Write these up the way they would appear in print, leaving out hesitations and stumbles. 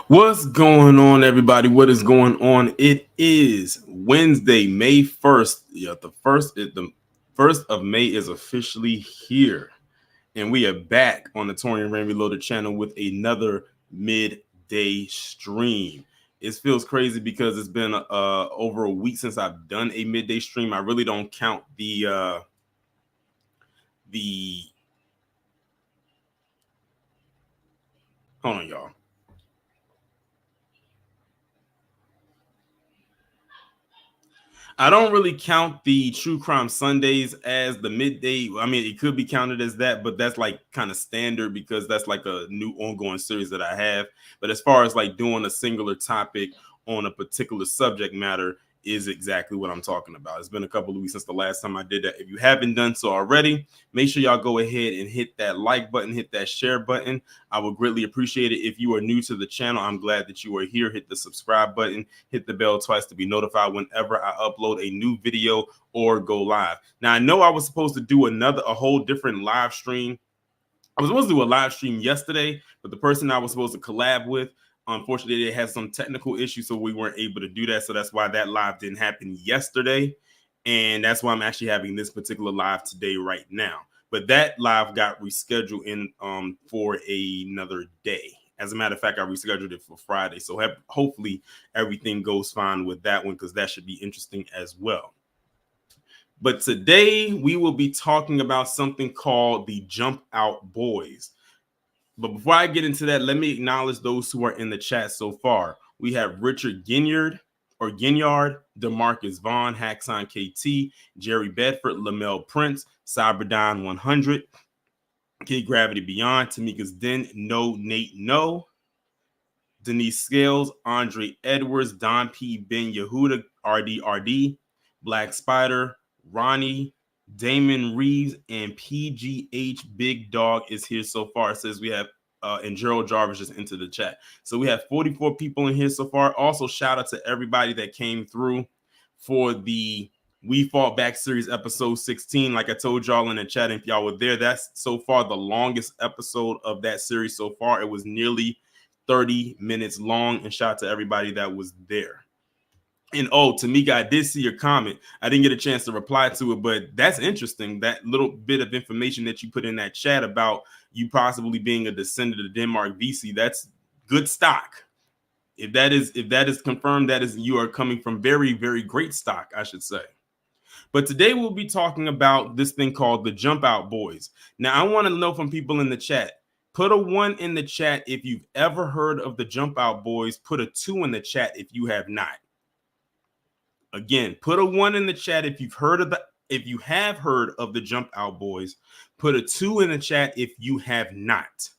What's going on, everybody? What is going on? It is Wednesday, May 1st. The first of May is officially here. And we are back on the Torian Rain Reloaded channel with another midday stream. It feels crazy because it's been over a week since I've done a midday stream. I really don't count the hold on, y'all. I don't really count the True Crime Sundays as the midday. I mean, it could be counted as that, but that's like kind of standard because that's like a new ongoing series that I have. But as far as like doing a singular topic on a particular subject matter is exactly what I'm talking about. It's been a couple of weeks since the last time I did that. If you haven't done so already, make sure y'all go ahead and hit that like button, hit that share button. I would greatly appreciate it. If you are new to the channel, I'm glad that you are here. Hit the subscribe button, hit the bell twice to be notified whenever I upload a new video or go live. Now, I know I was supposed to do a whole different live stream. I was supposed to do a live stream yesterday, but the person I was supposed to collab with, unfortunately, they had some technical issues, so we weren't able to do that. So that's why that live didn't happen yesterday. And that's why I'm actually having this particular live today right now. But that live got rescheduled in for another day. As a matter of fact, I rescheduled it for Friday. So hopefully everything goes fine with that one because that should be interesting as well. But today we will be talking about something called the Jump Out Boys. But before I get into that, let me acknowledge those who are in the chat so far. We have Richard Ginyard, DeMarcus Vaughn, Haxon KT, Jerry Bedford, Lamel Prince, Cyberdon 100, Kid Gravity Beyond, Tamika's Den, Nate No, Denise Scales, Andre Edwards, Don P. Ben Yehuda, RDRD, Black Spider, Ronnie, Damon Reeves, and PGH Big Dog is here so far. It says we have and Gerald Jarvis just into the chat. So we have 44 people in here so far. Also, shout out to everybody that came through for the We Fought Back series episode 16. Like I told y'all in the chat, if y'all were there, that's so far the longest episode of that series so far. It was nearly 30 minutes long. And shout out to everybody that was there. And oh, Tamika, I did see your comment. I didn't get a chance to reply to it, but that's interesting. That little bit of information that you put in that chat about you possibly being a descendant of Denmark Vesey, that's good stock. If that is confirmed, that is you are coming from very, very great stock, I should say. But today we'll be talking about this thing called the Jump Out Boys. Now, I want to know from people in the chat. Put a 1 in the chat if you've ever heard of the Jump Out Boys. Put a 2 in the chat if you have not. Again, put a 1 in the chat if you have heard of the Jump Out Boys. Put a 2 in the chat if you have not.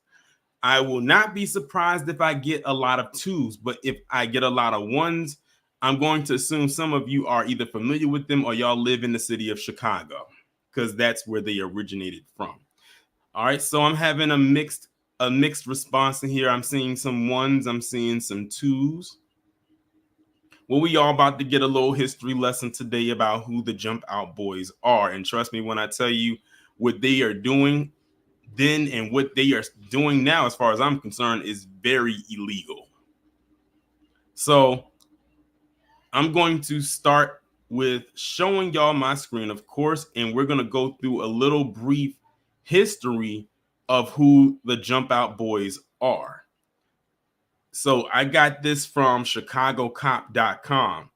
I will not be surprised if I get a lot of 2s, but if I get a lot of 1s, I'm going to assume some of you are either familiar with them or y'all live in the city of Chicago. because that's where they originated from. All right, so I'm having a mixed response in here. I'm seeing some ones, I'm seeing some twos. Well, we all about to get a little history lesson today about who the Jump Out Boys are. And trust me when I tell you what they are doing then and what they are doing now, as far as I'm concerned, is very illegal. So I'm going to start with showing y'all my screen, of course, and we're going to go through a little brief history of who the Jump Out Boys are. So I got this from ChicagoCop.com,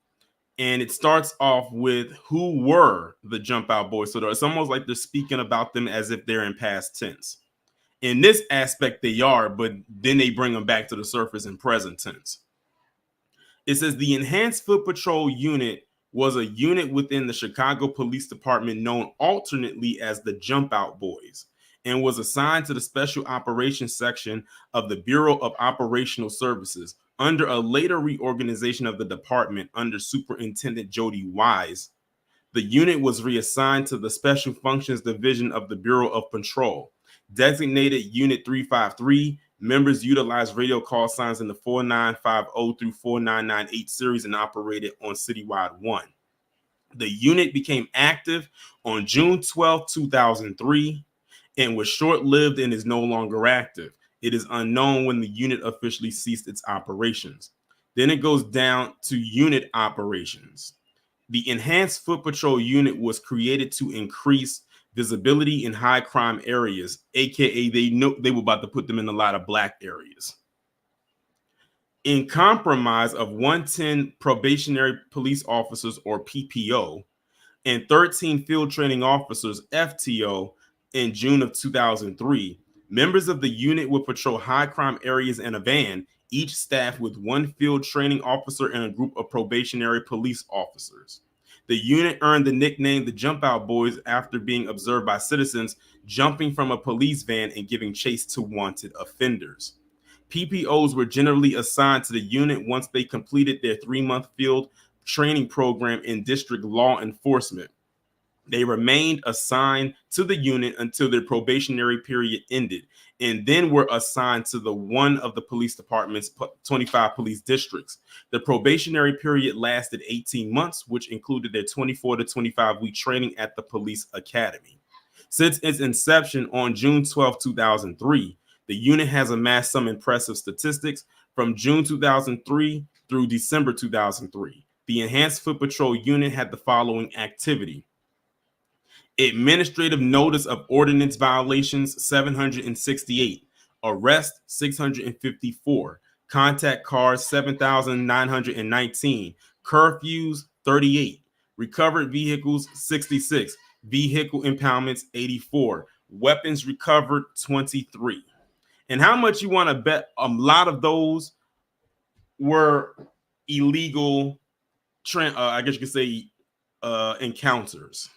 and it starts off with who were the Jump Out Boys. So it's almost like they're speaking about them as if they're in past tense. In this aspect, they are, but then they bring them back to the surface in present tense. It says the Enhanced Foot Patrol Unit was a unit within the Chicago Police Department known alternately as the Jump Out Boys, and was assigned to the Special Operations Section of the Bureau of Operational Services under a later reorganization of the department under Superintendent Jody Wise. The unit was reassigned to the Special Functions Division of the Bureau of Patrol. Designated Unit 353, members utilized radio call signs in the 4950 through 4998 series and operated on Citywide 1. The unit became active on June 12, 2003, and was short-lived and is no longer active. It is unknown when the unit officially ceased its operations. Then it goes down to unit operations. The Enhanced Foot Patrol Unit was created to increase visibility in high crime areas, aka they were about to put them in a lot of black areas. In compromise of 110 probationary police officers, or PPO, and 13 field training officers, FTO, in June of 2003, members of the unit would patrol high crime areas in a van, each staffed with one field training officer and a group of probationary police officers. The unit earned the nickname the Jump Out Boys after being observed by citizens jumping from a police van and giving chase to wanted offenders. PPOs were generally assigned to the unit once they completed their 3-month field training program in district law enforcement. They remained assigned to the unit until their probationary period ended, and then were assigned to one of the police department's 25 police districts. The probationary period lasted 18 months, which included their 24 to 25-week training at the police academy. Since its inception on June 12, 2003, the unit has amassed some impressive statistics. From June 2003 through December 2003, the Enhanced Foot Patrol Unit had the following activity: administrative notice of ordinance violations 768, arrest 654, contact cars 7,919, curfews 38, recovered vehicles 66, vehicle impoundments 84, weapons recovered 23. And how much you want to bet a lot of those were illegal, I guess you could say, encounters.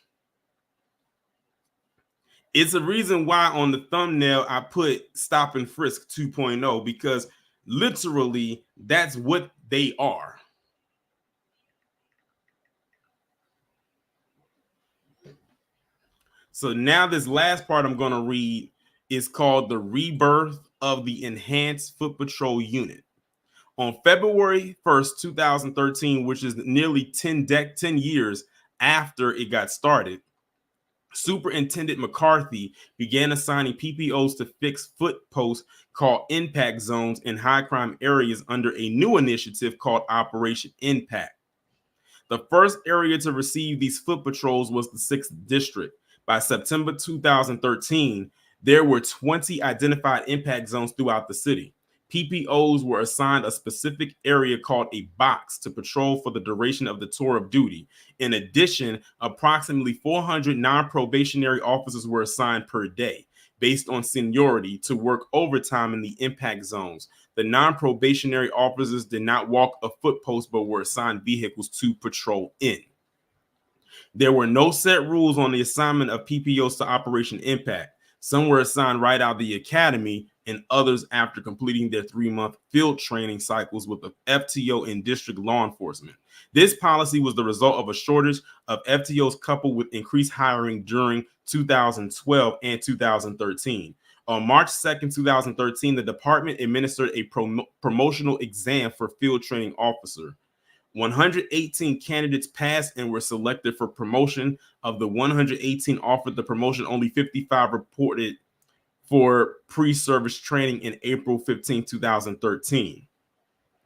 It's a reason why on the thumbnail I put Stop and Frisk 2.0, because literally that's what they are. So now this last part I'm going to read is called The Rebirth of the Enhanced Foot Patrol Unit. On February 1st, 2013, which is nearly 10 years after it got started, Superintendent McCarthy began assigning PPOs to fix foot posts called impact zones in high crime areas under a new initiative called Operation Impact. The first area to receive these foot patrols was the 6th District. By September 2013, there were 20 identified impact zones throughout the city. PPOs were assigned a specific area called a box to patrol for the duration of the tour of duty. In addition, approximately 400 non-probationary officers were assigned per day, based on seniority, to work overtime in the impact zones. The non-probationary officers did not walk a foot post, but were assigned vehicles to patrol in. There were no set rules on the assignment of PPOs to Operation Impact. Some were assigned right out of the academy, and others after completing their 3-month field training cycles with the FTO and district law enforcement. This policy was the result of a shortage of FTOs coupled with increased hiring during 2012 and 2013. On March 2nd, 2013, the department administered a promotional exam for field training officer. 118 candidates passed and were selected for promotion. Of the 118 offered the promotion, only 55 reported for pre-service training in April 15, 2013.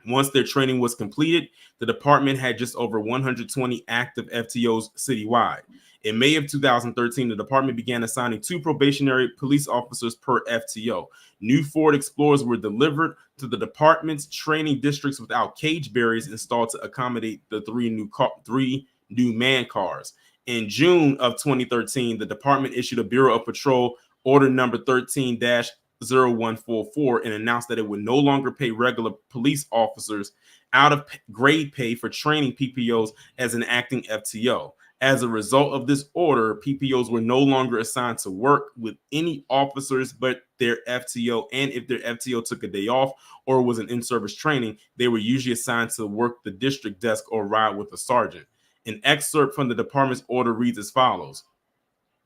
Once their training was completed, the department had just over 120 active FTOs citywide. In May of 2013, the department began assigning 2 probationary police officers per FTO. New Ford Explorers were delivered to the department's training districts without cage barriers installed to accommodate the 3 new man cars. In June of 2013, the department issued a Bureau of Patrol order number 13-0144 and announced that it would no longer pay regular police officers out of grade pay for training PPOs as an acting FTO. As a result of this order, PPOs were no longer assigned to work with any officers but their FTO, and if their FTO took a day off or was an in-service training, they were usually assigned to work the district desk or ride with a sergeant. An excerpt from the department's order reads as follows: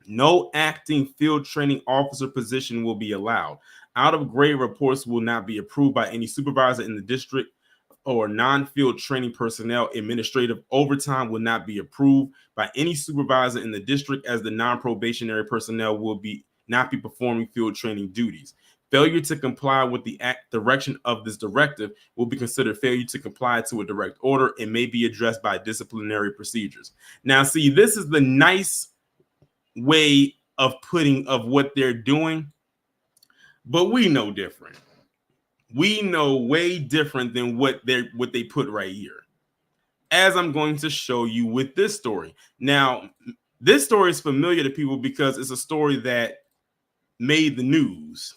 no acting field training officer position will be allowed. Out of grade reports will not be approved by any supervisor in the district or non-field training personnel. Administrative overtime will not be approved by any supervisor in the district, as the non-probationary personnel will not be performing field training duties. Failure to comply with the direction of this directive will be considered failure to comply to a direct order and may be addressed by disciplinary procedures. Now, see, this is the nice way of putting of what they're doing, but we know different. We know way different than what they put right here, as I'm going to show you with this story. Now, this story is familiar to people because it's a story that made the news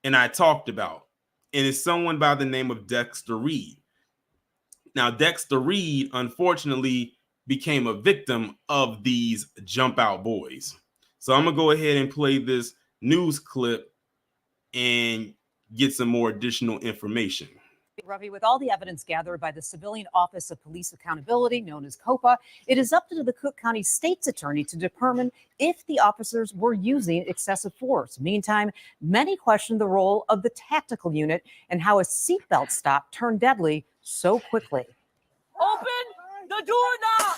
and I talked about, and it's someone by the name of Dexter Reed. Now, Dexter Reed, unfortunately, became a victim of these jump out boys. So I'm gonna go ahead and play this news clip and get some more additional information. Ravi, with all the evidence gathered by the Civilian Office of Police Accountability, known as COPA, it is up to the Cook County State's Attorney to determine if the officers were using excessive force. Meantime, many question the role of the tactical unit and how a seatbelt stop turned deadly so quickly. Open the door now!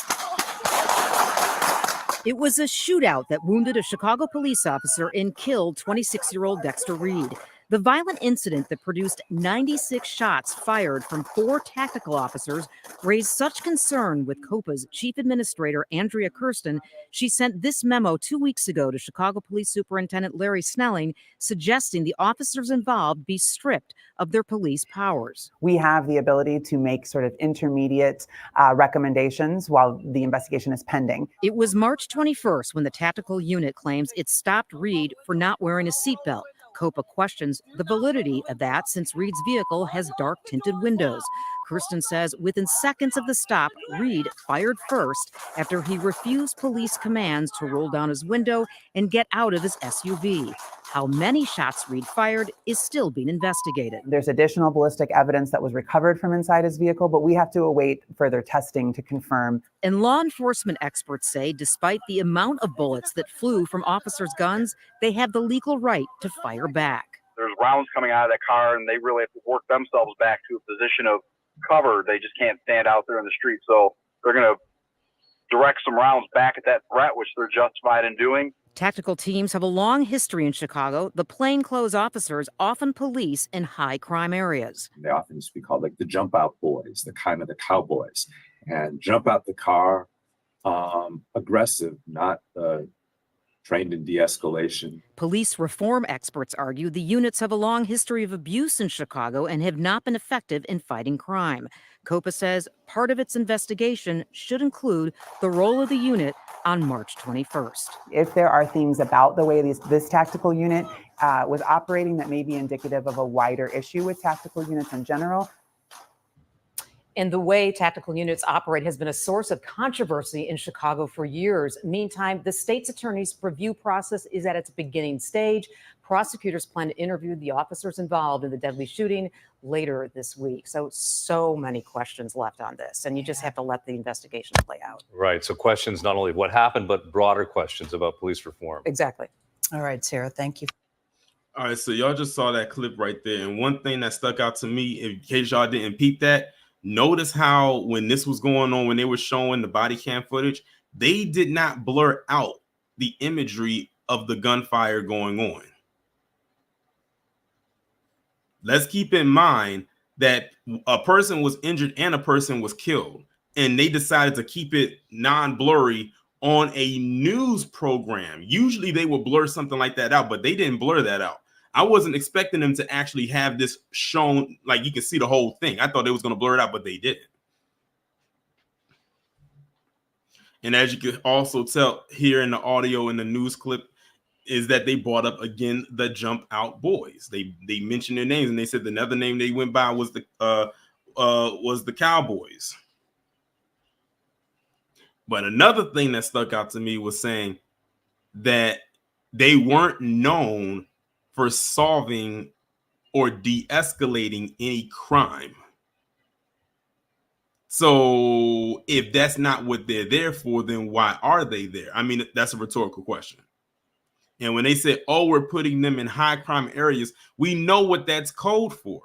It was a shootout that wounded a Chicago police officer and killed 26-year-old Dexter Reed. The violent incident that produced 96 shots fired from 4 tactical officers raised such concern with COPA's chief administrator, Andrea Kirsten. She sent this memo 2 weeks ago to Chicago Police Superintendent Larry Snelling, suggesting the officers involved be stripped of their police powers. We have the ability to make sort of intermediate recommendations while the investigation is pending. It was March 21st when the tactical unit claims it stopped Reed for not wearing a seatbelt. COPA questions the validity of that since Reed's vehicle has dark tinted windows. Kirsten says within seconds of the stop, Reed fired first after he refused police commands to roll down his window and get out of his SUV. How many shots Reed fired is still being investigated. There's additional ballistic evidence that was recovered from inside his vehicle, but we have to await further testing to confirm. And law enforcement experts say despite the amount of bullets that flew from officers' guns, they have the legal right to fire back. There's rounds coming out of that car, and they really have to work themselves back to a position of cover. They just can't stand out there in the street. So they're going to direct some rounds back at that threat, which they're justified in doing. Tactical teams have a long history in Chicago. The plainclothes officers often police in high crime areas. They often used to be called like the jump out boys, the kind of the cowboys, and jump out the car, aggressive, not trained in de-escalation. Police reform experts argue the units have a long history of abuse in Chicago and have not been effective in fighting crime. COPA says part of its investigation should include the role of the unit on March 21st. If there are things about the way this tactical unit was operating that may be indicative of a wider issue with tactical units in general, And the way tactical units operate has been a source of controversy in Chicago for years. Meantime, the state's attorney's review process is at its beginning stage. Prosecutors plan to interview the officers involved in the deadly shooting later this week. So many questions left on this, and you just have to let the investigation play out. Right. So questions not only of what happened, but broader questions about police reform. Exactly. All right, Sarah, thank you. All right, so y'all just saw that clip right there. And one thing that stuck out to me, in case y'all didn't peep that, notice how when this was going on, when they were showing the body cam footage, they did not blur out the imagery of the gunfire going on. Let's keep in mind that a person was injured and a person was killed, and they decided to keep it non-blurry on a news program. Usually they would blur something like that out, but they didn't blur that out. I wasn't expecting them to actually have this shown, like you can see the whole thing. I thought they was going to blur it out, but they didn't. And as you can also tell here in the audio in the news clip, is that they brought up again the Jump Out Boys. They mentioned their names, and they said another name they went by was the Cowboys. But another thing that stuck out to me was saying that they weren't known for solving or de-escalating any crime. So if that's not what they're there for, then why are they there? I mean, that's a rhetorical question. And when they said, oh, we're putting them in high crime areas, we know what that's code for.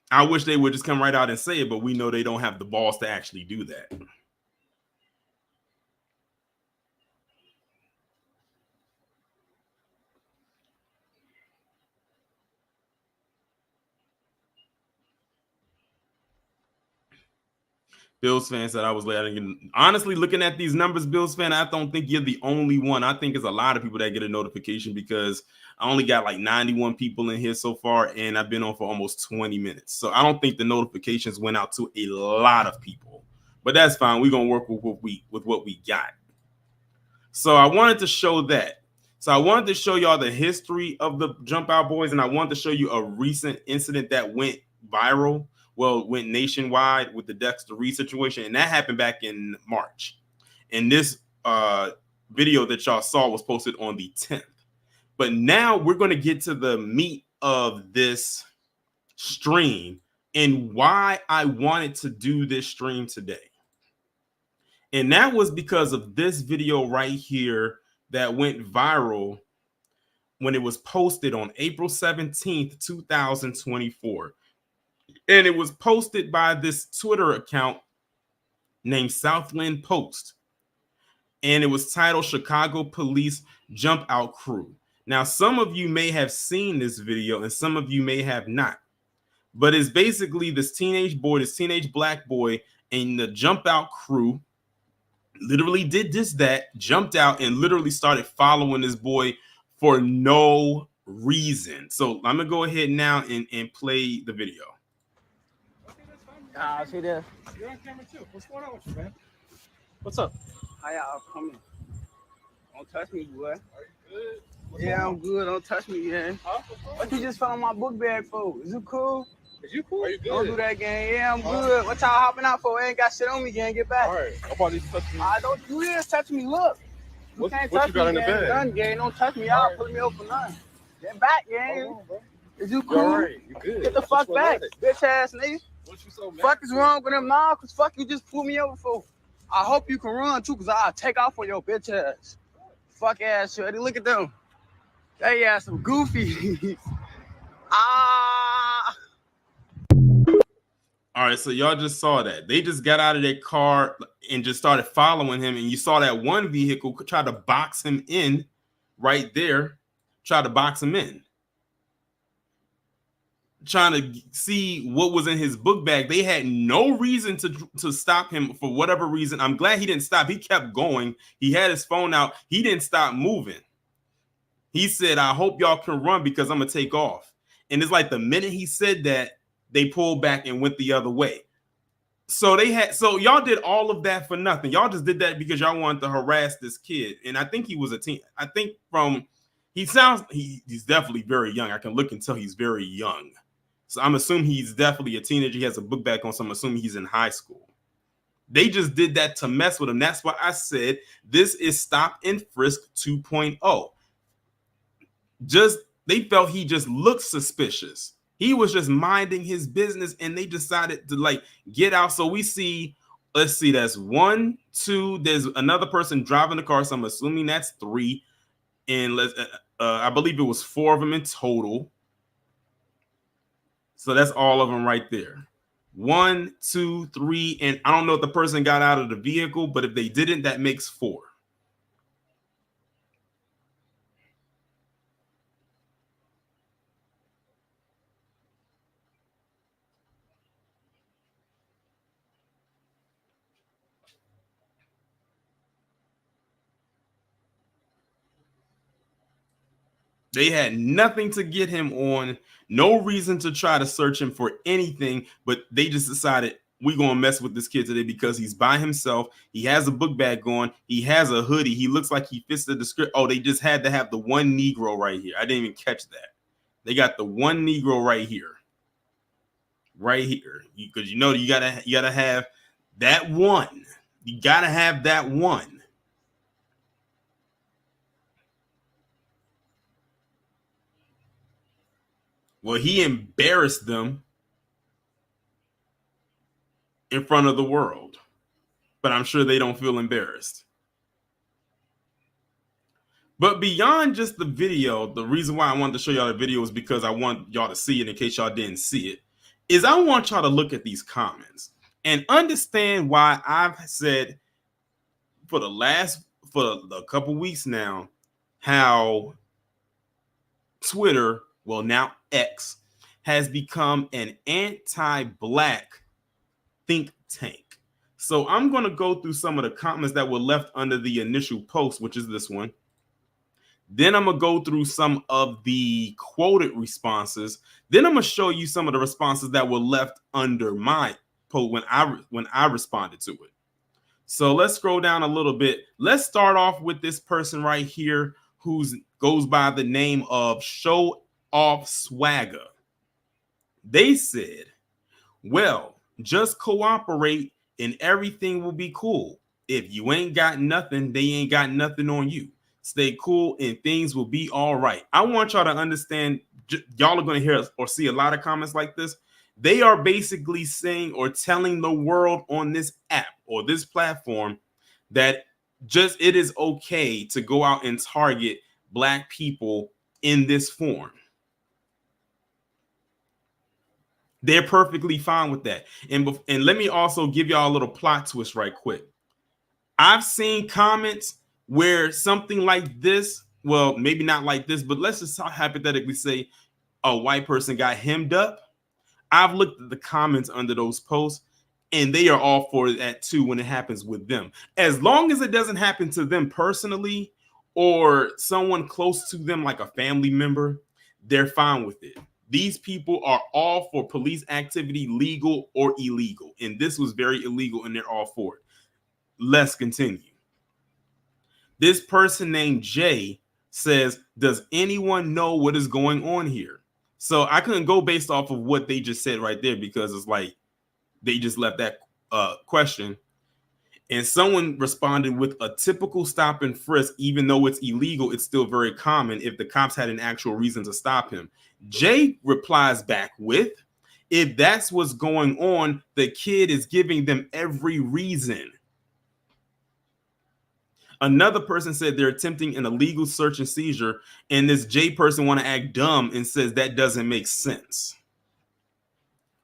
I wish they would just come right out and say it, but we know they don't have the balls to actually do that. Bills fan said I was late. Honestly, looking at these numbers, Bills fan, I don't think you're the only one. I think it's a lot of people that get a notification because I only got like 91 people in here so far, and I've been on for almost 20 minutes. So I don't think the notifications went out to a lot of people, but that's fine. We're going to work with what we got. So I wanted to show that. So I wanted to show y'all the history of the Jump Out Boys, and I wanted to show you a recent incident that went viral. Well, went nationwide with the Dexter Reed situation, and that happened back in March. And this video that y'all saw was posted on the 10th. But now we're going to get to the meat of this stream and why I wanted to do this stream today. And that was because of this video right here that went viral when it was posted on April 17th, 2024. And it was posted by this Twitter account named Southland Post. And it was titled Chicago Police Jump Out Crew. Now, some of you may have seen this video and some of you may have not. But it's basically this teenage black boy, and the Jump Out crew literally did that, jumped out and literally started following this boy for no reason. So I'm going to go ahead now and play the video. I see this. You're on camera too. What's going on with you, man? What's up? How y'all coming? Don't touch me, boy. Are you good? What's Yeah, going I'm on? good. Don't touch me, man. Huh? What you just found my book bag for? Is you cool? Is you cool? Are you good? Don't do that, gang. Yeah, I'm good. What y'all hopping out for? Ain't got shit on me, gang. Get back. All right. I'm about to touch you. I don't do this. Touch me. Look. You What- can't what touch you got me, in the gang. bag? Done, gang. Don't touch me. All Y'all right. pulling me over for nothing. Get back, gang. Hold on, bro. Is you You cool? all right? You good? Get the What's fuck going back, on? bitch ass nigga. What you so mad? Fuck is wrong with them now? Cause fuck you just pulled me over for. I hope you can run too, cause I'll take off on your bitch ass. Fuck ass shorty. Look at them. They ass some goofy. Ah. All right, so y'all just saw that. They just got out of their car and just started following him. And you saw that one vehicle try to box him in right there, try to box him in. Trying to see what was in his book bag. They had no reason to stop him for whatever reason. I'm glad he didn't stop. He kept going. He had his phone out. He didn't stop moving. He said, I hope y'all can run because I'm going to take off. And it's like the minute he said that, they pulled back and went the other way. So y'all did all of that for nothing. Y'all just did that because y'all wanted to harass this kid. And I think he was a teen. I think he's definitely very young. I can look and tell he's very young. So I'm assuming he's definitely a teenager. He has a book bag on, so I'm assuming he's in high school. They just did that to mess with him. That's why I said this is Stop and Frisk 2.0. Just they felt he just looked suspicious. He was just minding his business, and they decided to like get out. So we see, let's see, that's 1, 2. There's another person driving the car, so I'm assuming that's 3. And I believe it was 4 of them in total. So that's all of them right there. 1, 2, 3, and I don't know if the person got out of the vehicle, but if they didn't, that makes 4. They had nothing to get him on, no reason to try to search him for anything, but they just decided we're going to mess with this kid today because he's by himself. He has a book bag on. He has a hoodie. He looks like he fits the description. Oh, they just had to have the one Negro right here. I didn't even catch that. They got the one Negro right here. Right here. Because you know you gotta have that one. You gotta have that one. Well, he embarrassed them in front of the world, but I'm sure they don't feel embarrassed. But beyond just the video, the reason why I wanted to show y'all the video is because I want y'all to see it in case y'all didn't see it, is I want y'all to look at these comments and understand why I've said for a couple weeks now, how Twitter, well now X, has become an anti-Black think tank. So I'm going to go through some of the comments that were left under the initial post, which is this one. Then I'm going to go through some of the quoted responses. Then I'm going to show you some of the responses that were left under my post when I responded to it. So let's scroll down a little bit. Let's start off with this person right here who goes by the name of Show Off Swagger. They said, well, just cooperate and everything will be cool. If you ain't got nothing, they ain't got nothing on you. Stay cool and things will be all right. I want y'all to understand, y'all are going to hear or see a lot of comments like this. They are basically saying or telling the world on this app or this platform that just it is okay to go out and target Black people in this form. They're perfectly fine with that. And let me also give y'all a little plot twist right quick. I've seen comments where something like this, well, maybe not like this, but let's just hypothetically say a white person got hemmed up. I've looked at the comments under those posts and they are all for that too when it happens with them. As long as it doesn't happen to them personally or someone close to them like a family member, they're fine with it. These people are all for police activity, legal or illegal. And this was very illegal and they're all for it. Let's continue. This person named Jay says, does anyone know what is going on here? So I couldn't go based off of what they just said right there because it's like they just left that question. And someone responded with a typical stop and frisk, even though it's illegal, it's still very common if the cops had an actual reason to stop him. Jay replies back with, if that's what's going on, the kid is giving them every reason. Another person said they're attempting an illegal search and seizure, and this J person want to act dumb and says that doesn't make sense.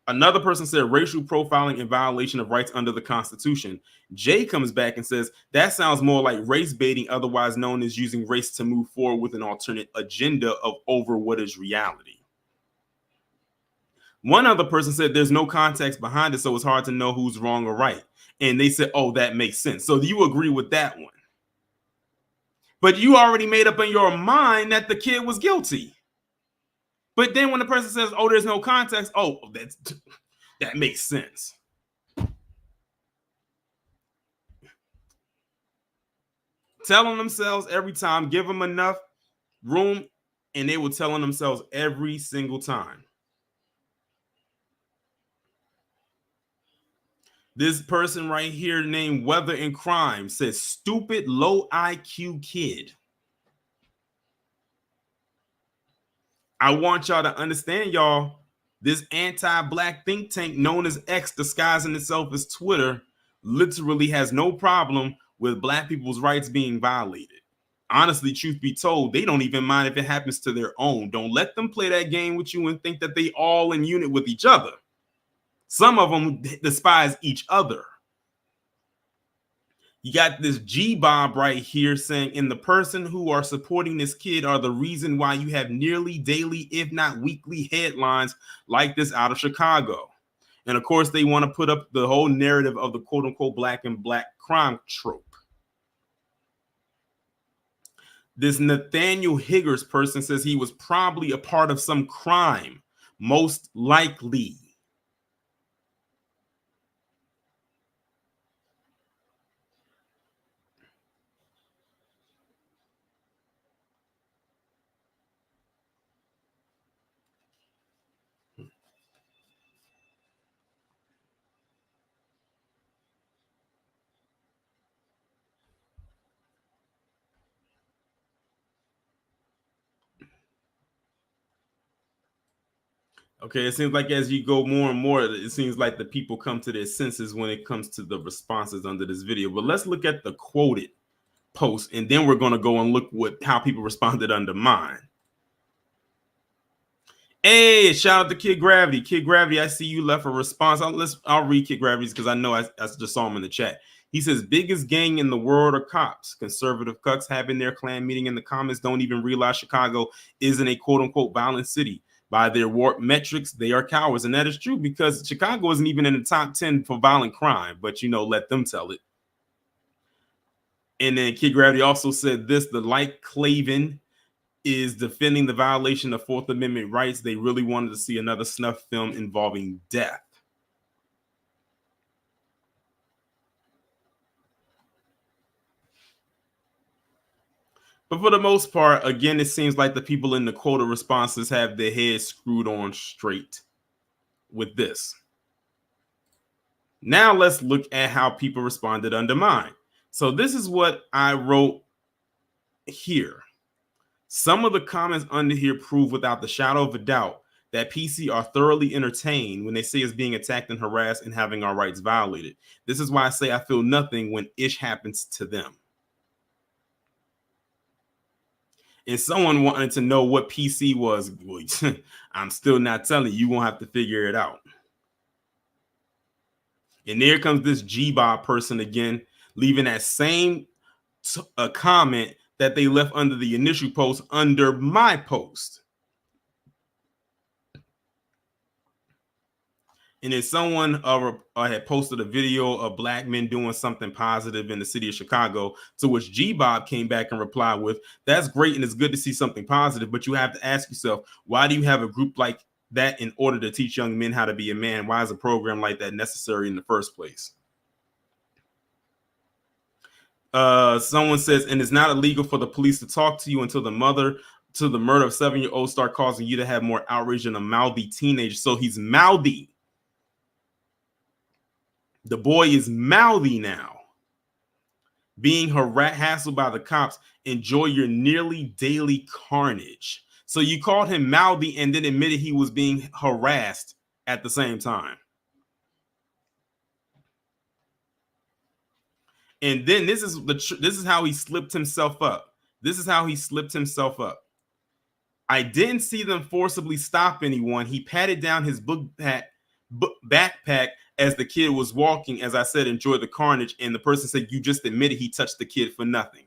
Another person said racial profiling in violation of rights under the Constitution. Jay comes back and says that sounds more like race baiting, otherwise known as using race to move forward with an alternate agenda of over what is reality. One other person said there's no context behind it, so it's hard to know who's wrong or right. And they said, oh, that makes sense. So you agree with that one. But you already made up in your mind that the kid was guilty. But then when the person says, oh, there's no context, oh, that makes sense. Telling themselves every time, give them enough room, and they were telling themselves every single time. This person right here named Weather and Crime says, stupid low IQ kid. I want y'all to understand, y'all, this anti-black think tank known as X, disguising itself as Twitter, literally has no problem with black people's rights being violated. Honestly, truth be told, they don't even mind if it happens to their own. Don't let them play that game with you and think that they all in unit with each other. Some of them despise each other. You got this G-Bob right here saying, and the person who are supporting this kid are the reason why you have nearly daily, if not weekly, headlines like this out of Chicago. And of course, they want to put up the whole narrative of the quote-unquote black and black crime trope. This Nathaniel Higgers person says he was probably a part of some crime, most likely. Okay, it seems like as you go more and more, it seems like the people come to their senses when it comes to the responses under this video. But let's look at the quoted post, and then we're going to go and look how people responded under mine. Hey, shout out to Kid Gravity. Kid Gravity, I see you left a response. I'll read Kid Gravity's because I know I just saw him in the chat. He says, biggest gang in the world are cops. Conservative cucks having their clan meeting in the comments don't even realize Chicago isn't a quote-unquote violent city. By their warped metrics, they are cowards. And that is true because Chicago isn't even in the top 10 for violent crime. But, you know, let them tell it. And then Kid Gravity also said this, the Light Claven is defending the violation of Fourth Amendment rights. They really wanted to see another snuff film involving death. But for the most part, again, it seems like the people in the quota responses have their heads screwed on straight with this. Now let's look at how people responded under mine. So this is what I wrote here. Some of the comments under here prove without the shadow of a doubt that PC are thoroughly entertained when they say it's being attacked and harassed and having our rights violated. This is why I say I feel nothing when ish happens to them. And someone wanted to know what PC was. I'm still not telling you. You're going to have to figure it out. And there comes this G-Bob person again, leaving that same comment that they left under the initial post under my post. And then someone had posted a video of black men doing something positive in the city of Chicago, to which G-Bob came back and replied with, that's great and it's good to see something positive, but you have to ask yourself, why do you have a group like that in order to teach young men how to be a man? Why is a program like that necessary in the first place? Someone says, and it's not illegal for the police to talk to you until the murder of 7-year-old start causing you to have more outrage than a mouthy teenager. So he's mouthy. The boy is mouthy now. Being hassled by the cops, enjoy your nearly daily carnage. So you called him mouthy and then admitted he was being harassed at the same time. And then this is how he slipped himself up. This is how he slipped himself up. I didn't see them forcibly stop anyone. He patted down his backpack as the kid was walking. As I said, enjoy the carnage. And the person said, you just admitted he touched the kid for nothing.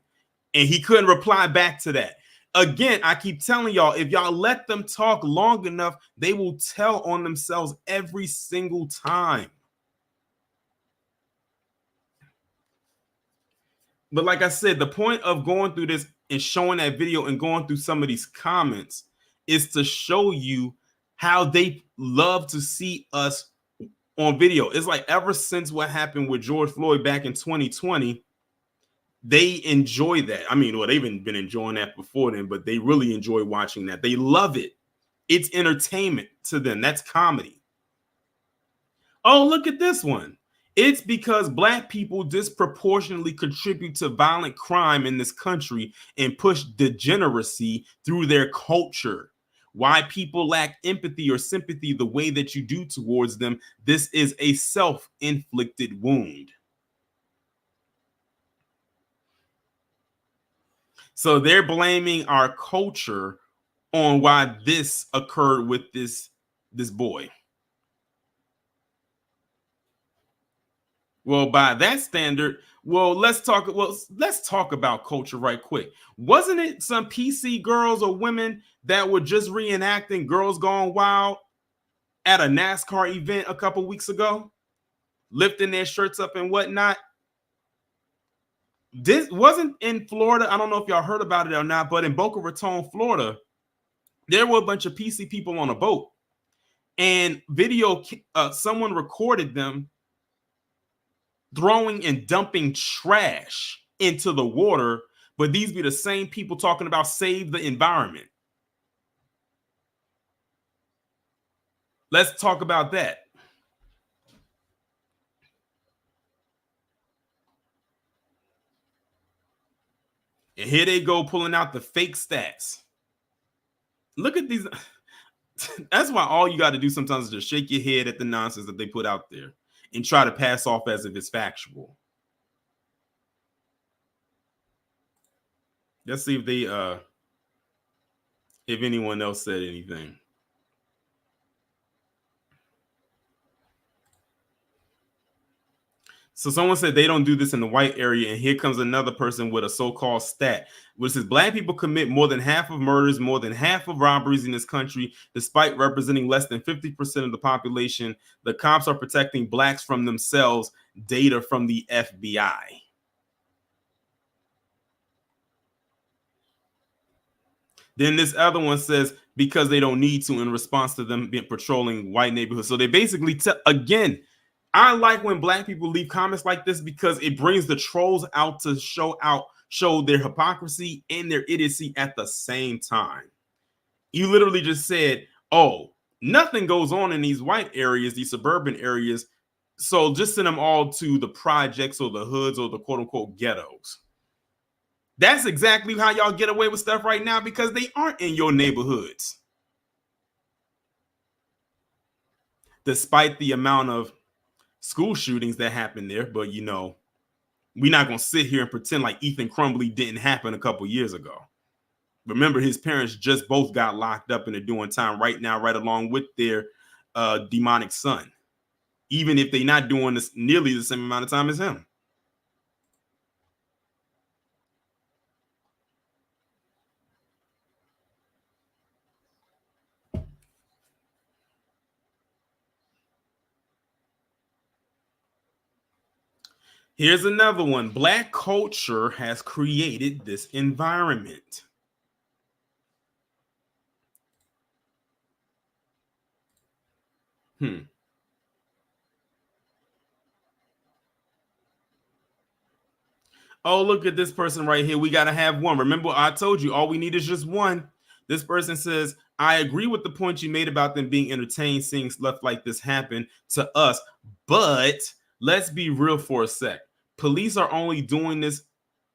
And he couldn't reply back to that. Again, I keep telling y'all, if y'all let them talk long enough, they will tell on themselves every single time. But like I said, the point of going through this and showing that video and going through some of these comments is to show you how they love to see us on video. It's like ever since what happened with George Floyd back in 2020, they enjoy that. I mean, well, they've been enjoying that before then, but they really enjoy watching that. They love it. It's entertainment to them. That's comedy. Oh, look at this one. It's because black people disproportionately contribute to violent crime in this country and push degeneracy through their culture. Why people lack empathy or sympathy the way that you do towards them. This is a self-inflicted wound. So they're blaming our culture on why this occurred with this boy. Well, by that standard, let's talk about culture right quick. Wasn't it some PC girls or women that were just reenacting Girls Gone Wild at a NASCAR event a couple weeks ago, lifting their shirts up and whatnot? This wasn't in Florida. I don't know if y'all heard about it or not, but in Boca Raton, Florida, there were a bunch of PC people on a boat, and someone recorded them throwing and dumping trash into the water, but these be the same people talking about save the environment. Let's talk about that. And here they go pulling out the fake stats. Look at these. That's why all you got to do sometimes is just shake your head at the nonsense that they put out there and try to pass off as if it's factual. Let's see if anyone else said anything. So someone said they don't do this in the white area, and here comes another person with a so-called stat, which says black people commit more than half of murders, more than half of robberies in this country, despite representing less than 50% of the population. The cops are protecting blacks from themselves. Data from the FBI. Then this other one says because they don't need to in response to them being patrolling white neighborhoods. So they basically, again, I like when black people leave comments like this because it brings the trolls out to show their hypocrisy and their idiocy at the same time. You literally just said, oh, nothing goes on in these white areas, these suburban areas, so just send them all to the projects or the hoods or the quote unquote ghettos. That's exactly how y'all get away with stuff right now because they aren't in your neighborhoods. Despite the amount of school shootings that happened there, but you know, we're not gonna sit here and pretend like Ethan Crumbley didn't happen a couple years ago. Remember, his parents just both got locked up and are doing time right now, right along with their demonic son, even if they're not doing this nearly the same amount of time as him. Here's another one. Black culture has created this environment. Oh, look at this person right here. We got to have one. Remember, I told you all we need is just one. This person says, I agree with the point you made about them being entertained seeing stuff like this happen to us. But let's be real for a sec. Police are only doing this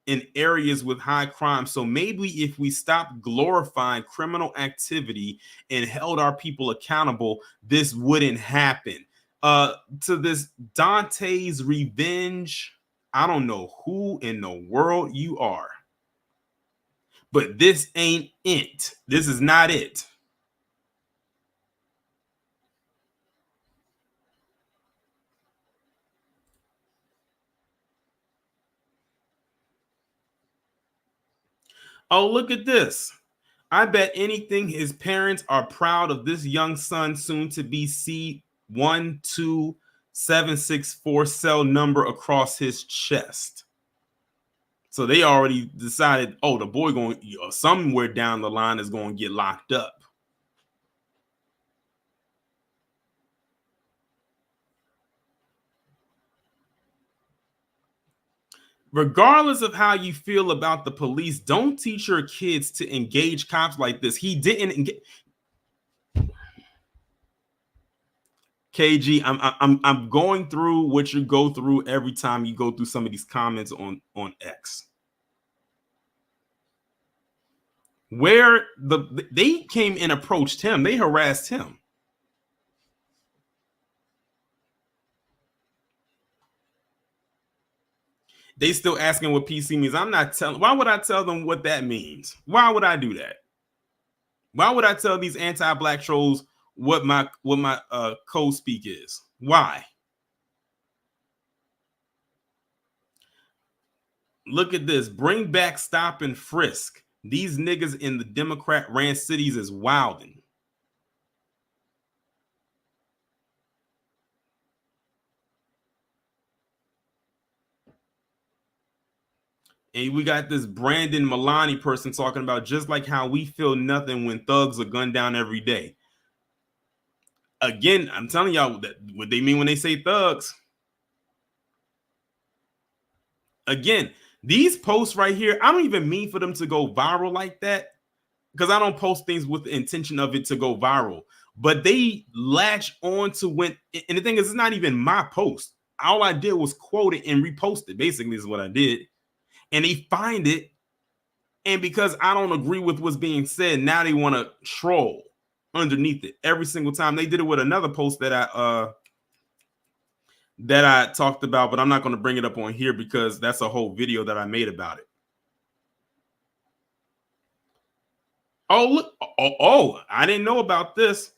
in areas with high crime. So maybe if we stop glorifying criminal activity and held our people accountable, this wouldn't happen. To this Dante's Revenge, I don't know who in the world you are, but this ain't it. This is not it. Oh, look at this. I bet anything his parents are proud of this young son, soon to be C12764 cell number across his chest. So they already decided, oh, the boy going somewhere down the line is going to get locked up. Regardless of how you feel about the police, don't teach your kids to engage cops like this. He didn't engage. KG, I'm going through what you go through every time you go through some of these comments on X. Where they came and approached him, they harassed him. They still asking what PC means. I'm not telling. Why would I tell them what that means? Why would I do that? Why would I tell these anti-black trolls what my code speak is? Why? Look at this. Bring back stop and frisk. These niggas in the Democrat ran cities is wilding. And we got this Brandon Milani person talking about just like how we feel nothing when thugs are gunned down every day. Again, I'm telling y'all what they mean when they say thugs. Again, these posts right here, I don't even mean for them to go viral like that because I don't post things with the intention of it to go viral. But they latch on to when, and the thing is, it's not even my post. All I did was quote it and repost it, basically, is what I did. And they find it, and because I don't agree with what's being said, now they want to troll underneath it every single time. They did it with another post that I talked about, but I'm not going to bring it up on here because that's a whole video that I made about it. Oh, look. Oh, I didn't know about this.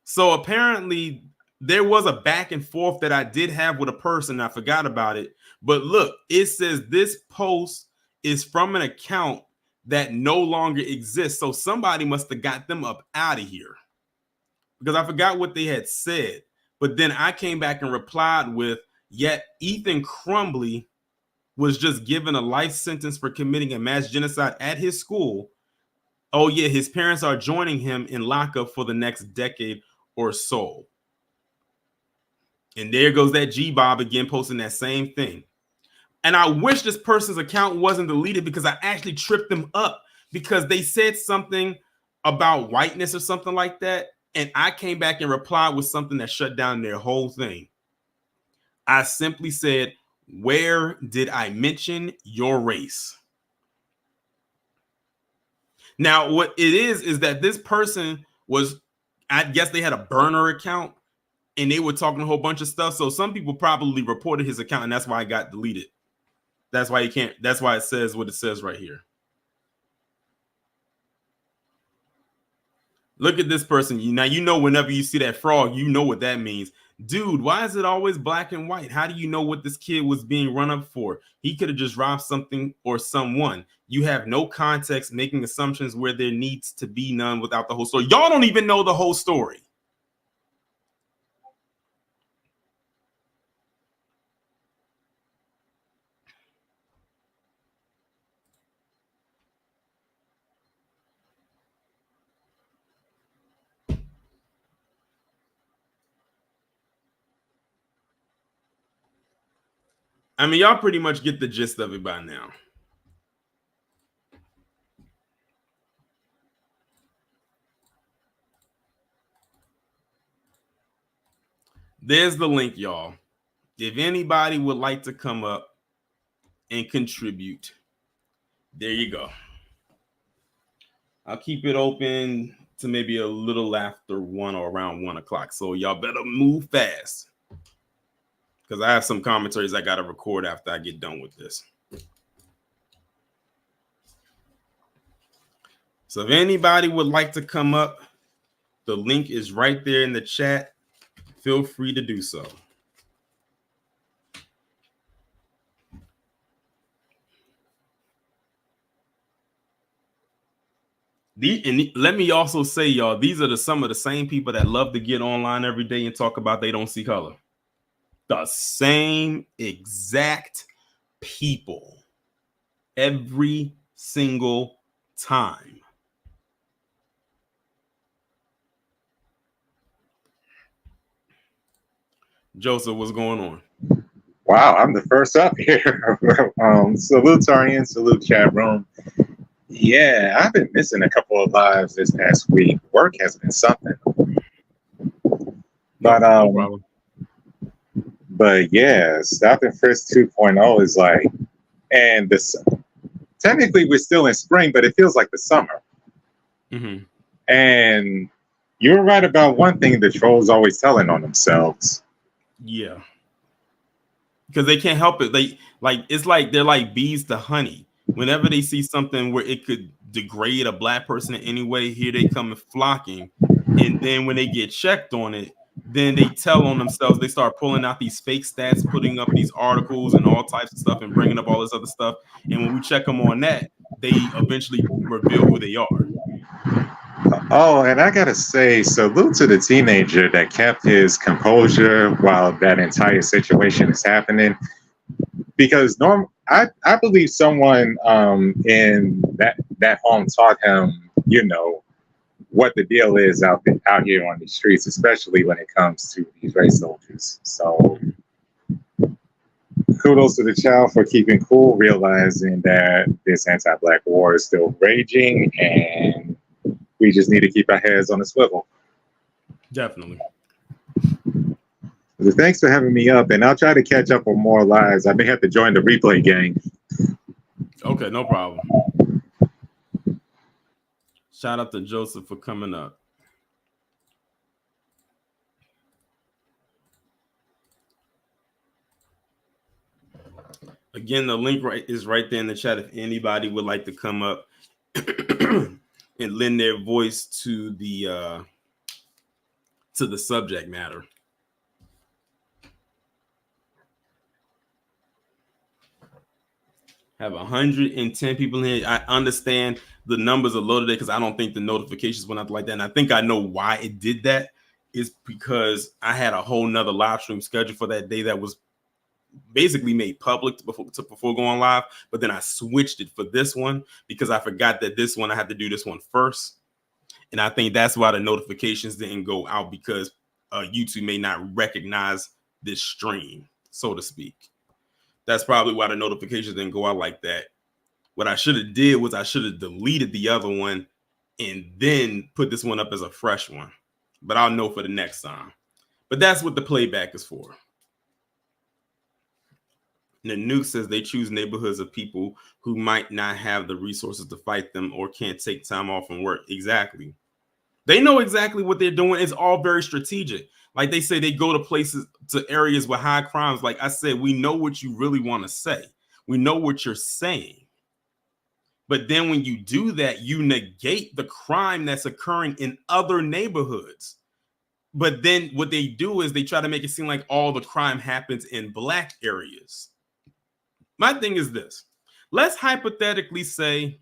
So apparently there was a back and forth that I did have with a person. I forgot about it. But look, it says this post is from an account that no longer exists. So somebody must have got them up out of here because I forgot what they had said. But then I came back and replied with, yet Ethan Crumbly was just given a life sentence for committing a mass genocide at his school. Oh, yeah, his parents are joining him in lockup for the next decade or so. And there goes that G-Bob again, posting that same thing. And I wish this person's account wasn't deleted because I actually tripped them up because they said something about whiteness or something like that. And I came back and replied with something that shut down their whole thing. I simply said, where did I mention your race? Now, what it is that this person was, I guess they had a burner account and they were talking a whole bunch of stuff. So some people probably reported his account and that's why it got deleted. That's why you can't, that's why it says what it says right here. Look at this person. Now, you know, whenever you see that frog, you know what that means. Dude, why is it always black and white? How do you know what this kid was being run up for? He could have just robbed something or someone. You have no context, making assumptions where there needs to be none without the whole story. Y'all don't even know the whole story. I mean, y'all pretty much get the gist of it by now. There's the link, y'all. If anybody would like to come up and contribute, there you go. I'll keep it open to maybe a little after 1 or around 1 o'clock. So y'all better move fast, because I have some commentaries I got to record after I get done with this. So if anybody would like to come up, the link is right there in the chat. Feel free to do so. And let me also say, y'all, these are some of the same people that love to get online every day and talk about they don't see color. The same exact people every single time. Joseph, what's going on? Wow, I'm the first up here. Salute Tarian, salute chat room. Yeah, I've been missing a couple of lives this past week. Work has been something. But no problem. But yeah, Stop and Frisk 2.0 is like, and this technically we're still in spring, but it feels like the summer. Mm-hmm. And you're right about one thing: the trolls always telling on themselves. Yeah, because they can't help it. They it's like they're like bees to honey. Whenever they see something where it could degrade a black person in any way, here they come and flocking. And then when they get checked on it, then they tell on themselves. They start pulling out these fake stats, putting up these articles and all types of stuff, and bringing up all this other stuff. And when we check them on that, they eventually reveal who they are. Oh, and I gotta say, salute to the teenager that kept his composure while that entire situation is happening. Because I believe someone in that home taught him, you know, what the deal is out here on the streets, especially when it comes to these race soldiers. So kudos to the child for keeping cool, realizing that this anti-black war is still raging, and we just need to keep our heads on the swivel. Definitely. So thanks for having me up, and I'll try to catch up on more lives. I may have to join the replay gang. Okay, no problem. Shout out to Joseph for coming up. Again, the link is right there in the chat if anybody would like to come up and lend their voice to the subject matter. Have 110 people in here. I understand the numbers are low today because I don't think the notifications went out like that. And I think I know why it did that. Is because I had a whole nother live stream scheduled for that day that was basically made public before going live. But then I switched it for this one because I forgot that this one I had to do this one first. And I think that's why the notifications didn't go out, because YouTube may not recognize this stream, so to speak. That's probably why the notifications didn't go out like that. What I should have did was I should have deleted the other one and then put this one up as a fresh one. But I'll know for the next time. But that's what the playback is for. And the nuke says they choose neighborhoods of people who might not have the resources to fight them or can't take time off from work. Exactly. They know exactly what they're doing. It's all very strategic. Like they say, they go to places, to areas with high crimes. Like I said, we know what you really want to say. We know what you're saying. But then when you do that, you negate the crime that's occurring in other neighborhoods. But then what they do is they try to make it seem like all the crime happens in black areas. My thing is this. Let's hypothetically say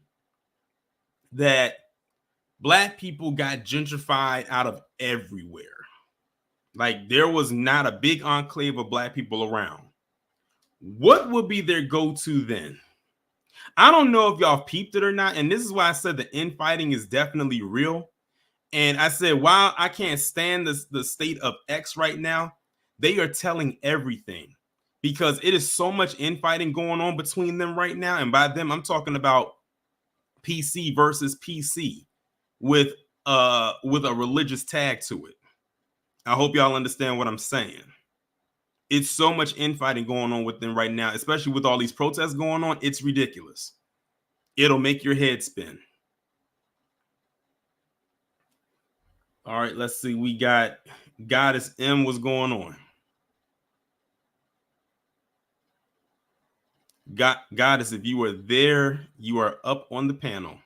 that black people got gentrified out of everywhere. Like there was not a big enclave of black people around. What would be their go-to then? I don't know if y'all peeped it or not. And this is why I said the infighting is definitely real. And I said, while I can't stand the state of X right now, they are telling everything, because it is so much infighting going on between them right now. And by them, I'm talking about PC versus PC with a religious tag to it. I hope y'all understand what I'm saying. It's so much infighting going on with them right now, especially with all these protests going on. It's ridiculous. It'll make your head spin. All right, let's see. We got Goddess M. What's going on? Goddess, if you are there, you are up on the panel.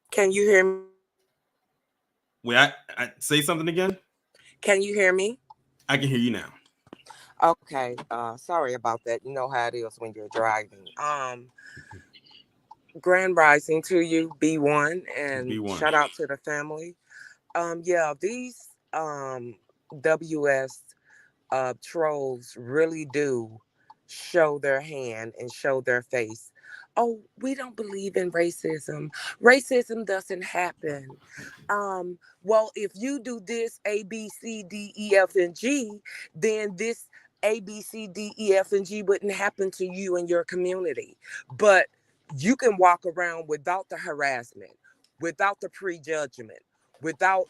Can you hear me? Wait, I say something again? Can you hear me? I can hear you now. Okay. Sorry about that. You know how it is when you're driving. Grand rising to you, B1, and B1. Shout out to the family. Yeah, these WS trolls really do show their hand and show their face. Oh, we don't believe in racism. Racism doesn't happen. Well, if you do this A, B, C, D, E, F, and G, then this A, B, C, D, E, F, and G wouldn't happen to you and your community. But you can walk around without the harassment, without the prejudgment, without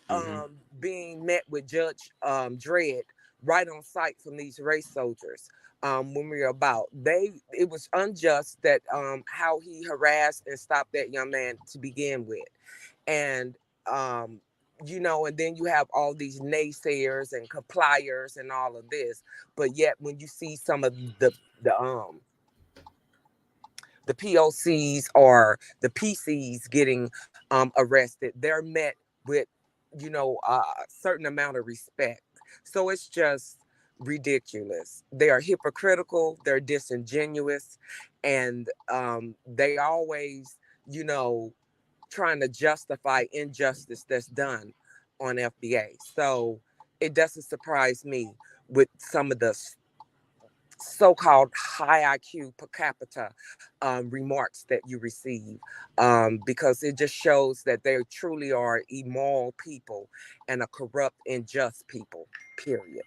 being met with Judge Dredd right on sight from these race soldiers. When we were about, it was unjust that how he harassed and stopped that young man to begin with. And you know, and then you have all these naysayers and compliers and all of this, but yet when you see some of the POCs or the PCs getting arrested, they're met with, you know, a certain amount of respect. So it's just ridiculous. They are hypocritical, they're disingenuous, and they always, you know, trying to justify injustice that's done on FBA. So it doesn't surprise me with some of the so-called high IQ per capita remarks that you receive, because it just shows that they truly are immoral people and a corrupt, unjust people, period.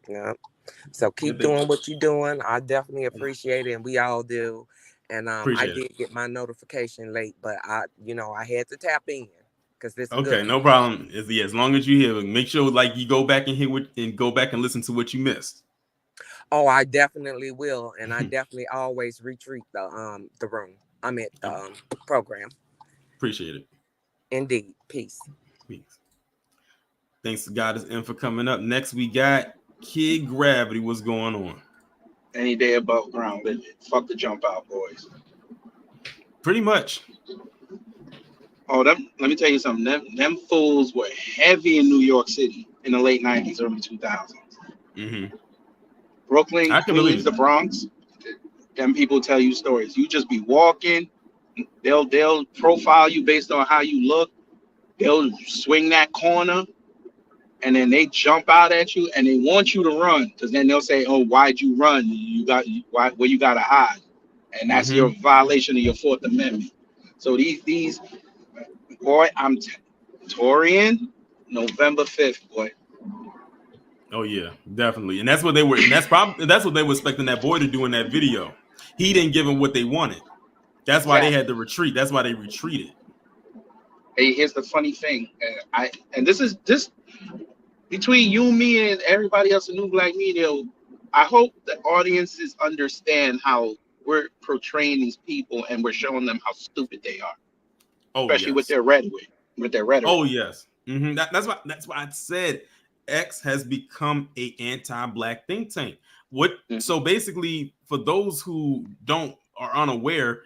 Yeah. So keep doing what you're doing. I definitely appreciate it, and we all do. And I did get my notification late, but I had to tap in because this. Okay, no problem. As long as you hear, make sure like you go back and go back and listen to what you missed. Oh, I definitely will, and I definitely always retweet the room. I'm at the program. Appreciate it. Indeed. Peace. Thanks to Goddess M for coming up. Next, we got Kid Gravity. What's going on? Any day above ground, but fuck the jump out boys. Pretty much. Oh, let me tell you something. Them fools were heavy in New York City in the late 90s, early 2000s. Brooklyn, Queens, the Bronx. Them people tell you stories. You just be walking. They'll profile you based on how you look. They'll swing that corner. And then they jump out at you, and they want you to run, because then they'll say, "Oh, why'd you run? You got you got to hide," and that's your violation of your Fourth Amendment. So these boy, I'm Torian, November 5th, boy. Oh yeah, definitely, and that's what they were. And that's what they were expecting that boy to do in that video. He didn't give them what they wanted. That's why they had to retreat. That's why they retreated. Hey, here's the funny thing, and this between you, me, and everybody else in New Black Media, I hope the audiences understand how we're portraying these people and we're showing them how stupid they are. Especially with their rhetoric. Oh yes, that's why I said X has become a anti-black think tank. So basically, for those who are unaware,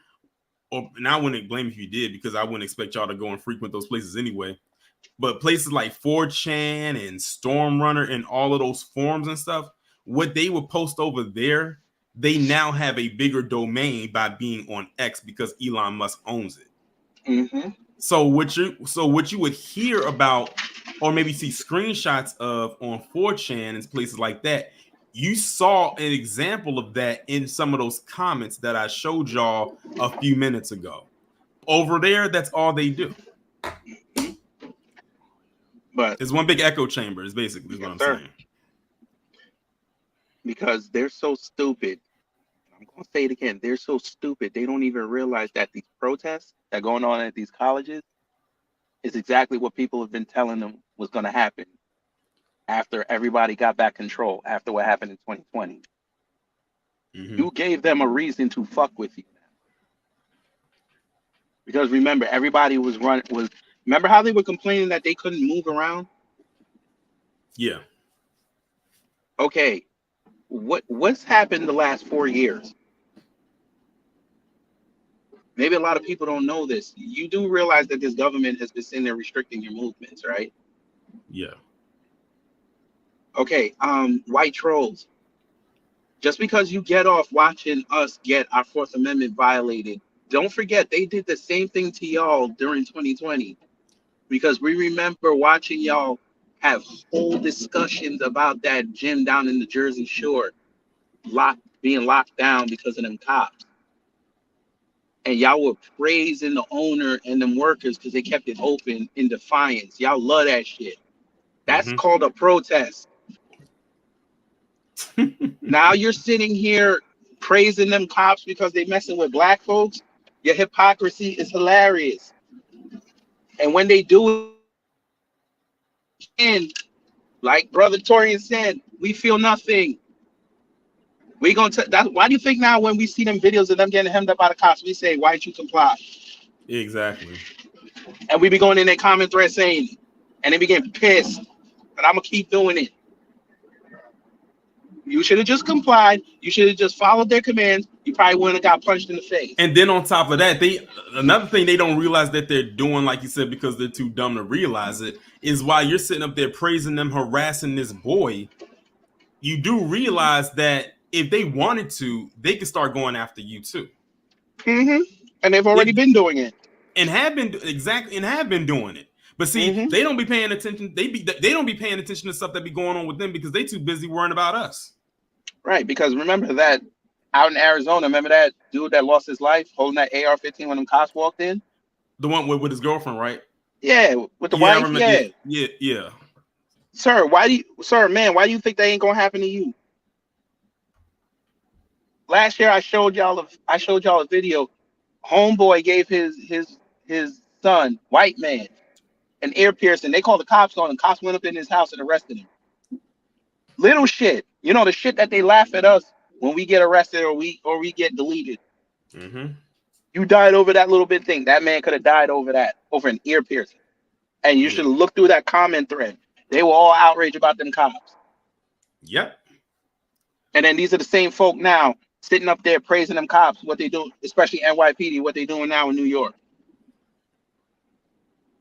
and I wouldn't blame if you did, because I wouldn't expect y'all to go and frequent those places anyway. But places like 4chan and Stormrunner and all of those forums and stuff, what they would post over there, they now have a bigger domain by being on X because Elon Musk owns it. So what you would hear about, or maybe see screenshots of on 4chan and places like that, you saw an example of that in some of those comments that I showed y'all a few minutes ago. Over there, that's all they do. But it's one big echo chamber, is basically what I'm saying. Because they're so stupid. I'm going to say it again. They're so stupid. They don't even realize that these protests that are going on at these colleges is exactly what people have been telling them was going to happen after everybody got back control, after what happened in 2020. You gave them a reason to fuck with you. Because remember, everybody remember how they were complaining that they couldn't move around? Yeah. Okay. What's happened the last 4 years? Maybe a lot of people don't know this. You do realize that this government has been sitting there restricting your movements, right? Yeah. Okay. White trolls. Just because you get off watching us get our Fourth Amendment violated, don't forget they did the same thing to y'all during 2020. Because we remember watching y'all have whole discussions about that gym down in the Jersey Shore being locked down because of them cops. And y'all were praising the owner and them workers because they kept it open in defiance. Y'all love that shit. That's called a protest. Now you're sitting here praising them cops because they messing with black folks. Your hypocrisy is hilarious. And when they do And like Brother Torian said, we feel nothing. We gonna that. Why do you think now when we see them videos of them getting hemmed up by the cops, we say, "Why didn't you comply?" Exactly. And we be going in their comment thread saying, and they be getting pissed. But I'm gonna keep doing it. You should have just complied. You should have just followed their commands. You probably wouldn't have got punched in the face. And then on top of that, another thing they don't realize that they're doing, like you said, because they're too dumb to realize it, is while you're sitting up there praising them, harassing this boy, you do realize that if they wanted to, they could start going after you too. Mm-hmm. And they've already been doing it. And have been doing it. But see, they don't be paying attention. They don't be paying attention to stuff that be going on with them because they too busy worrying about us. Right, because remember that out in Arizona, remember that dude that lost his life holding that AR-15 when them cops walked in? The one with his girlfriend, right? Yeah, with the wife. Yeah. Sir, why do you think that ain't gonna happen to you? Last year I showed y'all a video. Homeboy gave his son, white man, an ear piercing. They called the cops on him. Cops went up in his house and arrested him. Little shit. You know, the shit that they laugh at us when we get arrested or we get deleted. Mm-hmm. You died over that little bit thing. That man could have died over an ear piercing. And you should have looked through that comment thread. They were all outraged about them cops. Yep. And then these are the same folk now sitting up there praising them cops, what they do, especially NYPD, what they doing now in New York.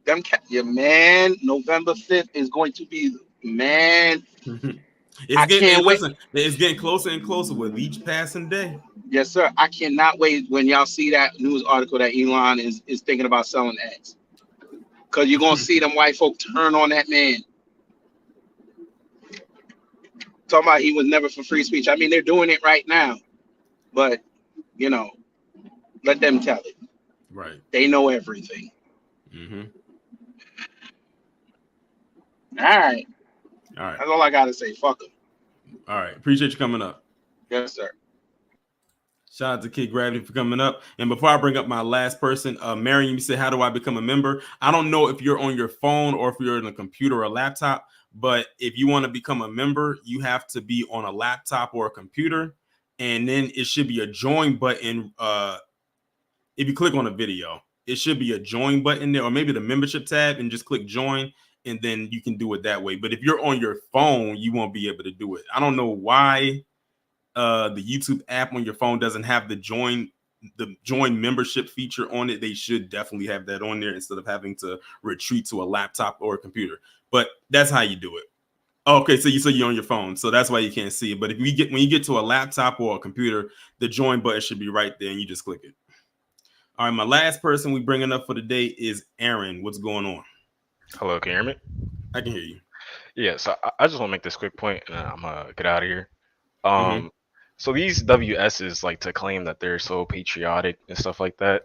November 5th is going to be, man. It's getting closer and closer with each passing day. Yes, sir. I cannot wait when y'all see that news article that Elon is thinking about selling eggs. Because you're going to see them white folk turn on that man. Talking about he was never for free speech. I mean, they're doing it right now. But, you know, let them tell it. Right. They know everything. Mm-hmm. All right. All right. That's all I got to say. Fuck them. All right. Appreciate you coming up. Yes, sir. Shout out to Kid Gravity for coming up. And before I bring up my last person, Marion, you said, how do I become a member? I don't know if you're on your phone or if you're on a computer or a laptop, but if you want to become a member, you have to be on a laptop or a computer. And then it should be a join button. If you click on a video, it should be a join button there, or maybe the membership tab, and just click join. And then you can do it that way. But if you're on your phone, you won't be able to do it. I don't know why the YouTube app on your phone doesn't have the join membership feature on it. They should definitely have that on there instead of having to retreat to a laptop or a computer. But that's how you do it. Okay, so you're on your phone, so that's why you can't see it. But when you get to a laptop or a computer, the join button should be right there, and you just click it. All right, my last person we bringing up for the day is Aaron. What's going on? Hello, can you hear me? I can hear you. Yeah, so I just want to make this quick point, and I'm gonna get out of here. So these WSs like to claim that they're so patriotic and stuff like that.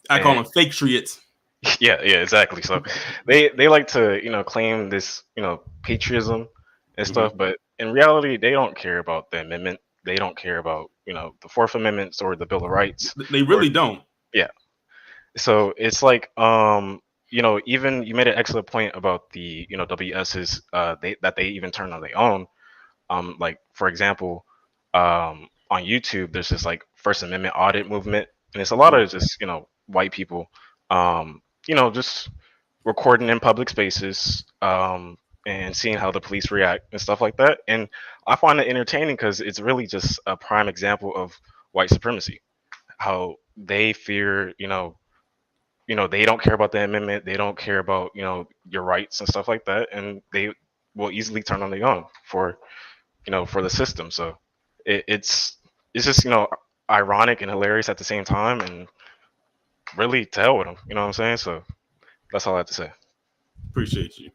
I call them fake triots. Yeah, exactly. So they like to claim this patriotism and stuff, but in reality, they don't care about the amendment. They don't care about the Fourth Amendment or the Bill of Rights. They really don't. Yeah. So it's like even you made an excellent point about the WSs that they even turn on their own. Like for example, on YouTube, there's this like First Amendment audit movement, and it's a lot of just white people, just recording in public spaces, and seeing how the police react and stuff like that. And I find it entertaining because it's really just a prime example of white supremacy, how they fear, they don't care about the amendment. They don't care about, your rights and stuff like that. And they will easily turn on their own for the system. So it's just, ironic and hilarious at the same time, and really to hell with them. You know what I'm saying? So that's all I have to say. Appreciate you.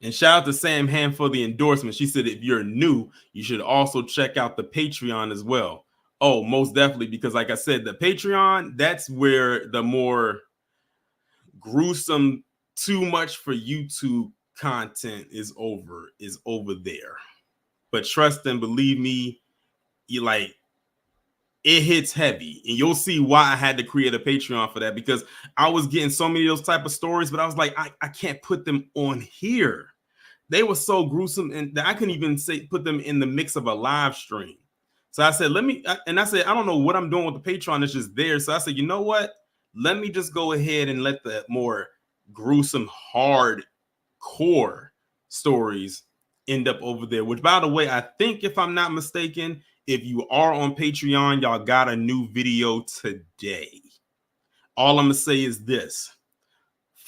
And shout out to Sam Ham for the endorsement. She said, if you're new, you should also check out the Patreon as well. Oh, most definitely. Because like I said, the Patreon, that's where the more gruesome, too much for YouTube content is over there. But trust and believe me, it hits heavy, and you'll see why I had to create a Patreon for that, because I was getting so many of those type of stories, but I was like, I can't put them on here. they were so gruesome, and that I couldn't even put them in the mix of a live stream. So I said, I said, I don't know what I'm doing with the Patreon. It's just there. So I said, you know what? Let me just go ahead and let the more gruesome, hardcore stories end up over there. Which, by the way, I think, if I'm not mistaken, if you are on Patreon, y'all got a new video today. All I'm gonna say is this: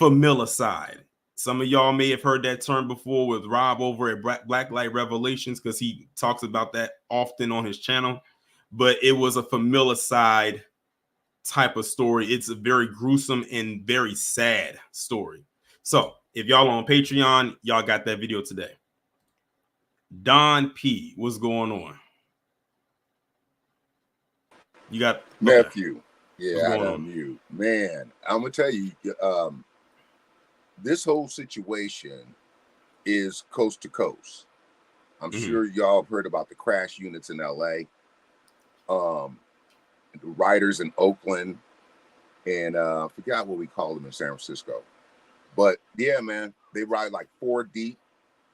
familicide. Some of y'all may have heard that term before with Rob over at Blacklight Revelations, because he talks about that often on his channel. But it was a familicide type of story. It's a very gruesome and very sad story. So if y'all on Patreon, y'all got that video today. Don P, what's going on? You got nephew. Yeah, I don't mute. Man, I'm gonna tell you, this whole situation is coast to coast. I'm sure y'all have heard about the crash units in LA, the riders in Oakland, and I forgot what we call them in San Francisco. But yeah, man, they ride like 4 deep,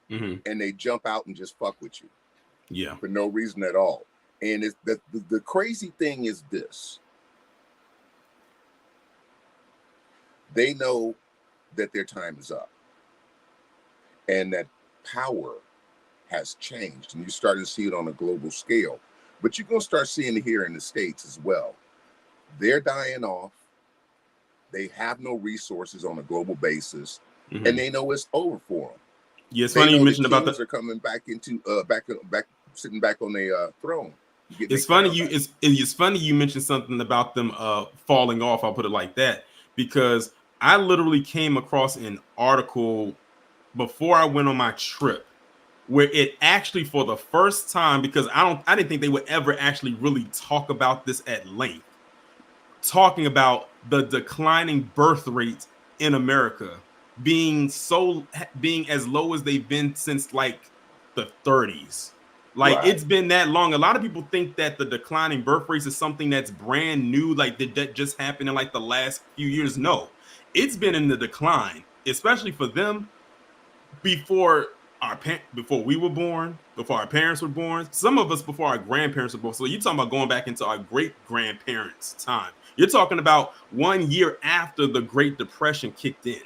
and they jump out and just fuck with you. Yeah, for no reason at all. And it's the crazy thing is this: they know that their time is up, and that power has changed, and you're starting to see it on a global scale. But you're gonna start seeing it here in the States as well. They're dying off. They have no resources on a global basis, and they know it's over for them. Yeah, it's funny you mentioned about the coming back into back sitting back on their throne. It's funny it's funny you mentioned something about them falling off. I'll put it like that, because I literally came across an article before I went on my trip where it actually, for the first time, because I didn't think they would ever actually really talk about this at length, talking about the declining birth rate in America being as low as they've been since like the 30s. Like, it's been that long. A lot of people think that the declining birth rates is something that's brand new, like that just happened in like the last few years. No, it's been in the decline, especially for them before we were born, before our parents were born, some of us before our grandparents were born. So you're talking about going back into our great grandparents' time. You're talking about 1 year after the Great Depression kicked in.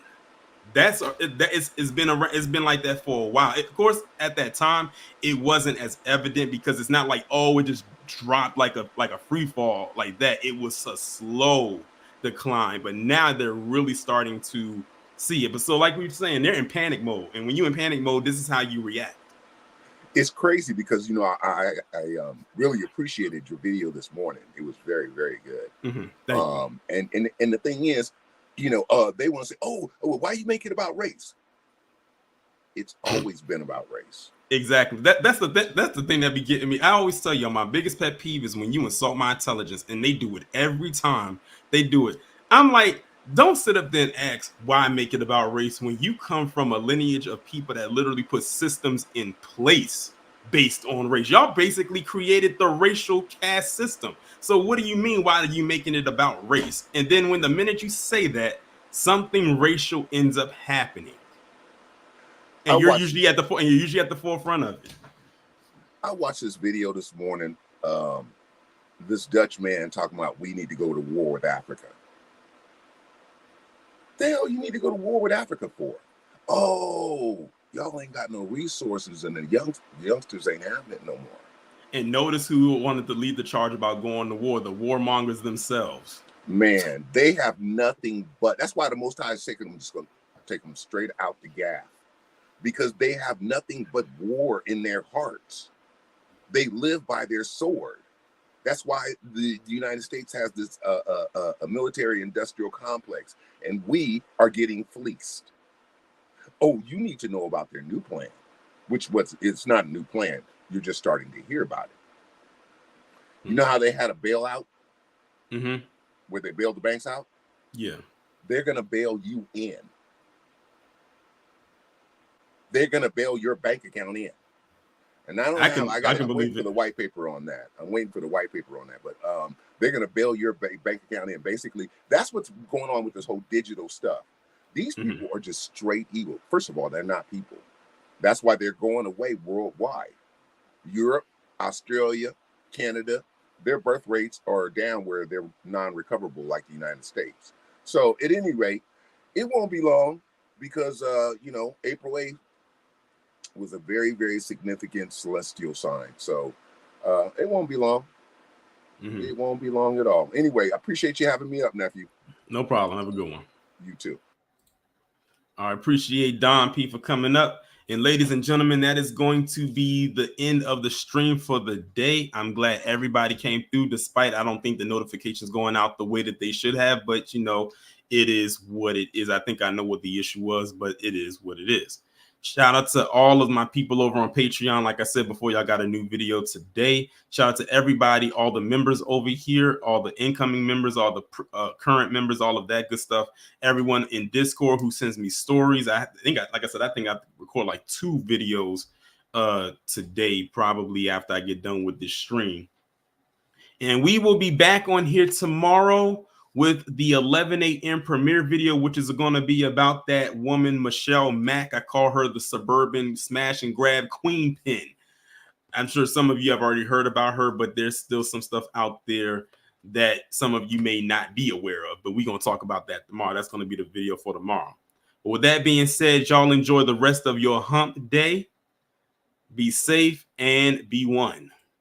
It's been like that for a while. Of course, at that time, it wasn't as evident because it's not like, oh, it just dropped like a free fall like that. It was a slow decline, but now they're really starting to see it. But so, like we were saying, they're in panic mode, and when you're in panic mode, this is how you react. It's crazy because, you know, I really appreciated your video this morning. It was very, very good. Thank you. And the thing is, you know, they want to say, oh, why are you making it about race? It's always been about race. Exactly. That's the thing that be getting me. I always tell you, my biggest pet peeve is when you insult my intelligence, and they do it every time they do it. I'm like, don't sit up there and ask why make it about race when you come from a lineage of people that literally put systems in place based on race. Y'all basically created the racial caste system. So what do you mean? Why are you making it about race? And then when the minute you say that, something racial ends up happening, and you're usually at the forefront of it. I watched this video this morning. This Dutch man talking about we need to go to war with Africa. The hell you need to go to war with Africa for? Oh, y'all ain't got no resources, and the youngsters ain't having it no more. And notice who wanted to lead the charge about going to war: the warmongers themselves. Man, they have nothing but. That's why the Most High is just going to take them straight out the gaff, because they have nothing but war in their hearts. They live by their sword. That's why the United States has this a military-industrial complex, and we are getting fleeced. Oh, you need to know about their new plan, it's not a new plan. You're just starting to hear about it. You know how they had a bailout? Where they bailed the banks out? Yeah. They're going to bail you in. They're going to bail your bank account in. And I'm waiting for the white paper on that. But they're going to bail your bank account in. Basically, that's what's going on with this whole digital stuff. These people are just straight evil. First of all, they're not people. That's why they're going away worldwide. Europe, Australia, Canada, their birth rates are down where they're non-recoverable like the United States. So at any rate, it won't be long because, April 8th was a very, very significant celestial sign. So it won't be long. Mm-hmm. It won't be long at all. Anyway, I appreciate you having me up, nephew. No problem. Have a good one. You too. I appreciate Don P for coming up. And ladies and gentlemen, that is going to be the end of the stream for the day. I'm glad everybody came through, despite I don't think the notifications going out the way that they should have. But, it is what it is. I think I know what the issue was, but it is what it is. Shout out to all of my people over on Patreon. Like I said before, y'all got a new video today. Shout out to everybody, all the members over here, all the incoming members, all the current members, all of that good stuff. Everyone in Discord who sends me stories. I think I record like 2 videos today, probably after I get done with this stream. And we will be back on here tomorrow with the 11 a.m. premiere video, which is going to be about that woman, Michelle Mack. I call her the suburban smash and grab queen pin. I'm sure some of you have already heard about her, but there's still some stuff out there that some of you may not be aware of. But we're going to talk about that tomorrow. That's going to be the video for tomorrow. But with that being said, y'all enjoy the rest of your hump day. Be safe and be one.